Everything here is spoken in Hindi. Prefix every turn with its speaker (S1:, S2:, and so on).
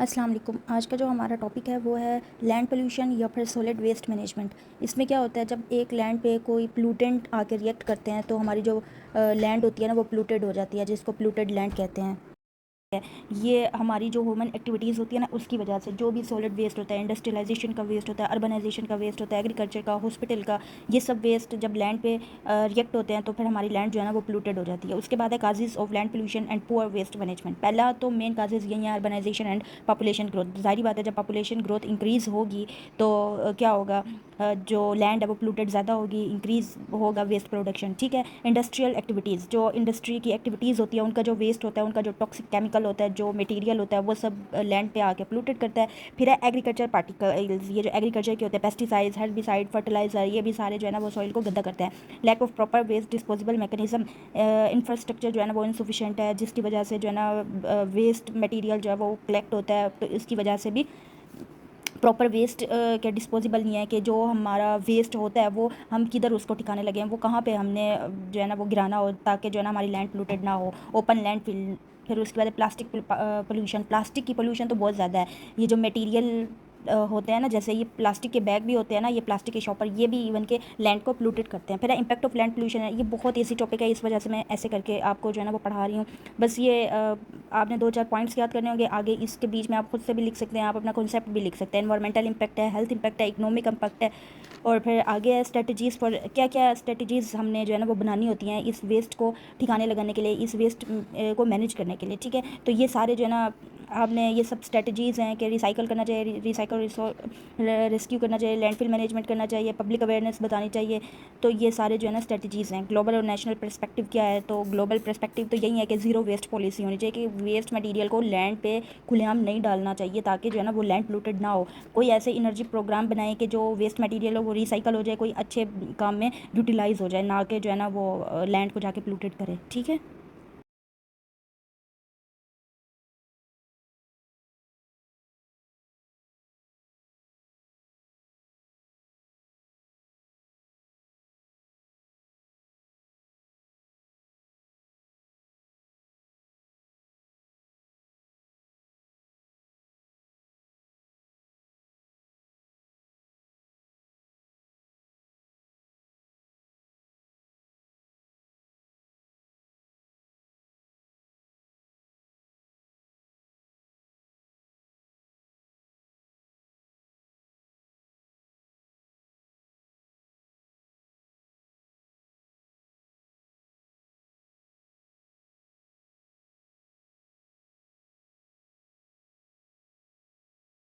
S1: अस्सलाम वालेकुम। आज का जो हमारा टॉपिक है वो है लैंड पोल्यूशन या फिर सॉलिड वेस्ट मैनेजमेंट। इसमें क्या होता है, जब एक लैंड पे कोई पोल्यूटेंट आके रिएक्ट करते हैं तो हमारी जो लैंड होती है ना वो पोल्यूटेड हो जाती है, जिसको पोल्यूटेड लैंड कहते हैं। ये हमारी जो ह्यूमन एक्टिविटीज़ होती है ना उसकी वजह से जो भी सॉलिड वेस्ट होता है, इंडस्ट्रियलाइजेशन का वेस्ट होता है, अर्बनाइजेशन का वेस्ट होता है, एग्रीकल्चर का, हॉस्पिटल का, ये सब वेस्ट जब लैंड पे रिएक्ट होते हैं तो फिर हमारी लैंड जो है ना वो पोल्यूटेड हो जाती है। उसके बाद है causes of land pollution and poor waste management. पहला तो मेन काजेज़ यही है, अर्बनाइजेशन एंड पॉपुलेशन ग्रोथ। जाहिर बात है, जब पॉपुलेशन ग्रोथ इंक्रीज़ होगी तो क्या होगा, जो लैंड है वो पोल्यूटेड ज़्यादा होगी, इंक्रीज़ होगा वेस्ट प्रोडक्शन। ठीक है। इंडस्ट्रियल एक्टिविटीज़, जो इंडस्ट्री की एक्टिविटीज़ होती है उनका जो वेस्ट होता है, उनका जो टॉक्सिक केमिकल होता है, जो मटेरियल होता है, वो सब लैंड पे आके पोल्यूटेड करता है। फिर है एग्रीकल्चर पार्टिकल्स, ये जो एग्रीकल्चर के होते हैं, पेस्टिसाइड्स, हेर्बिसाइड, फर्टिलाइजर, ये भी सारे जो है ना वो सॉइल को गंदा करते हैं। Lack of proper waste disposable mechanism, infrastructure जो है ना वो इनसफिशिएंट है, जिसकी वजह से जो है ना वेस्ट मटेरियल जो है वो कलेक्ट होता है, तो इसकी वजह से भी प्रॉपर वेस्ट के डिस्पोजेबल नहीं है कि जो हमारा वेस्ट होता है वो हम किधर उसको ठिकाने लगे हैं, वो कहाँ पे हमने जो है ना वो गिराना हो, ताकि जो है ना हमारी लैंड पोल्यूटेड ना हो, ओपन लैंड फिल। फिर उसके बाद प्लास्टिक पोल्यूशन। प्लास्टिक की पोल्यूशन तो बहुत ज़्यादा है। ये जो मटेरियल होते हैं ना, जैसे ये प्लास्टिक के बैग भी होते हैं ना, ये प्लास्टिक के शॉपर, ये भी इवन के लैंड को पोल्यूटेड करते हैं। फिर इम्पैक्ट ऑफ लैंड पोल्यूशन है, ये बहुत ईजी टॉपिक है, इस वजह से मैं ऐसे करके आपको जो है ना वो पढ़ा रही हूँ। बस ये आपने 2-4 पॉइंट्स याद करने होंगे। आगे इसके बीच में आप खुद से भी लिख सकते हैं, आप अपना कॉन्सेप्ट भी लिख सकते हैं। एनवायरमेंटल इम्पैक्ट है, हेल्थ इम्पैक्ट है, इकोनॉमिक इम्पैक्ट है, और फिर आगे है स्ट्रेटजीज़ फॉर, क्या क्या स्ट्रेटजीज़ हमने जो है ना वो बनानी होती हैं इस वेस्ट को ठिकाने लगाने के लिए, इस वेस्ट को मैनेज करने के लिए। ठीक है। तो ये सारे जो है ना आपने ये सब स्ट्रेटजीज़ हैं कि रिसाइकल करना चाहिए, रिसाइकल रेस्क्यू करना चाहिए, लैंडफिल मैनेजमेंट करना चाहिए, पब्लिक अवेयरनेस बतानी चाहिए। तो ये सारे जो है ना स्ट्रेटजीज़ हैं। ग्लोबल और नेशनल पर्सपेक्टिव क्या है, तो ग्लोबल पर्सपेक्टिव तो यही है कि ज़ीरो वेस्ट पॉलिसी होनी चाहिए, कि वेस्ट मटेरियल को लैंड पे खुलेआम नहीं डालना चाहिए, ताकि जो है ना वो लैंड पोल्यूटेड ना हो। कोई ऐसे इनर्जी प्रोग्राम बनाए कि जो वेस्ट मटेरियल हो वो रिसाइकल हो जाए, कोई अच्छे काम में यूटिलाइज़ हो जाए, ना कि जो है ना वो लैंड को जाके पोल्यूटेड करे। ठीक है।